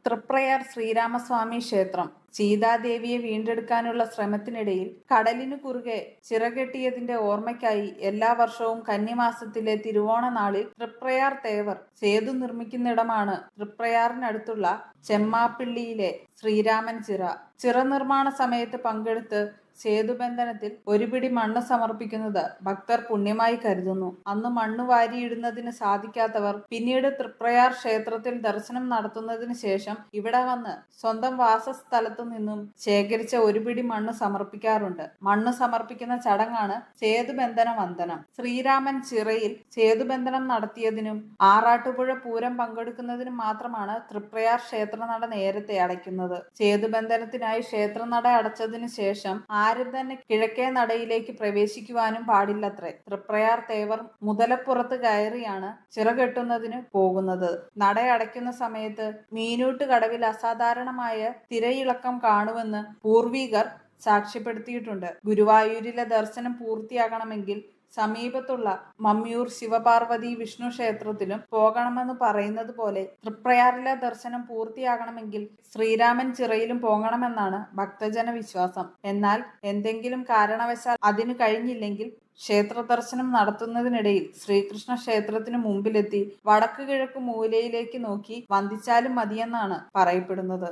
തൃപ്രയാർ ശ്രീരാമസ്വാമി ക്ഷേത്രം സീതാദേവിയെ വീണ്ടെടുക്കാനുള്ള ശ്രമത്തിനിടയിൽ കടലിനു കുറുകെ ചിറകെട്ടിയതിന്റെ ഓർമ്മയ്ക്കായി എല്ലാ വർഷവും കന്നിമാസത്തിലെ തിരുവോണ നാളിൽ തൃപ്രയാർ തേവർ സേതു നിർമ്മിക്കുന്നിടമാണ് തൃപ്രയാറിനടുത്തുള്ള ചെമ്മാപ്പിള്ളിയിലെ ശ്രീരാമൻ ചിറ നിർമ്മാണ സമയത്ത് പങ്കെടുത്ത് സേതുബന്ധനത്തിൽ ഒരു പിടി മണ്ണ് സമർപ്പിക്കുന്നത് ഭക്തർ പുണ്യമായി കരുതുന്നു. അന്ന് മണ്ണ് വാരിയിടുന്നതിന് സാധിക്കാത്തവർ പിന്നീട് തൃപ്രയാർ ക്ഷേത്രത്തിൽ ദർശനം നടത്തുന്നതിന് ശേഷം ഇവിടെ വന്ന് സ്വന്തം വാസസ്ഥലത്തു നിന്നും ശേഖരിച്ച ഒരു പിടി മണ്ണ് സമർപ്പിക്കാറുണ്ട്. മണ്ണ് സമർപ്പിക്കുന്ന ചടങ്ങാണ് സേതുബന്ധന വന്ദനം. ശ്രീരാമൻ ചിറയിൽ സേതുബന്ധനം നടത്തിയതിനും ആറാട്ടുപുഴ പൂരം പങ്കെടുക്കുന്നതിനും മാത്രമാണ് തൃപ്രയാർ ക്ഷേത്രനട നേരത്തെ അടയ്ക്കുന്നത്. സേതുബന്ധനത്തിനായി ക്ഷേത്രനട അടച്ചതിനു ശേഷം ആരും തന്നെ കിഴക്കേ നടയിലേക്ക് പ്രവേശിക്കുവാനും പാടില്ലത്രേ. തൃപ്രയാർ തേവർ മുതലപ്പുറത്ത് കയറിയാണ് ചിറകെട്ടുന്നതിന് പോകുന്നത്. നടയടയ്ക്കുന്ന സമയത്ത് മീനൂട്ട് കടവിൽ അസാധാരണമായ തിരയിളക്കം കാണുമെന്ന് പൂർവികർ സാക്ഷ്യപ്പെടുത്തിയിട്ടുണ്ട്. ഗുരുവായൂരിലെ ദർശനം പൂർത്തിയാകണമെങ്കിൽ സമീപത്തുള്ള മമ്മിയൂർ ശിവപാർവതി വിഷ്ണു ക്ഷേത്രത്തിലും പോകണമെന്ന് പറയുന്നത് പോലെ തൃപ്രയാറിലെ ദർശനം പൂർത്തിയാകണമെങ്കിൽ ശ്രീരാമൻ ചിറയിലും പോകണമെന്നാണ് ഭക്തജന വിശ്വാസം. എന്നാൽ എന്തെങ്കിലും കാരണവശാൽ അതിനു കഴിഞ്ഞില്ലെങ്കിൽ ക്ഷേത്ര ദർശനം നടത്തുന്നതിനിടയിൽ ശ്രീകൃഷ്ണ ക്ഷേത്രത്തിന് മുമ്പിലെത്തി വടക്ക് കിഴക്ക് മൂലയിലേക്ക് നോക്കി വന്ദിച്ചാലും മതിയെന്നാണ് പറയപ്പെടുന്നത്.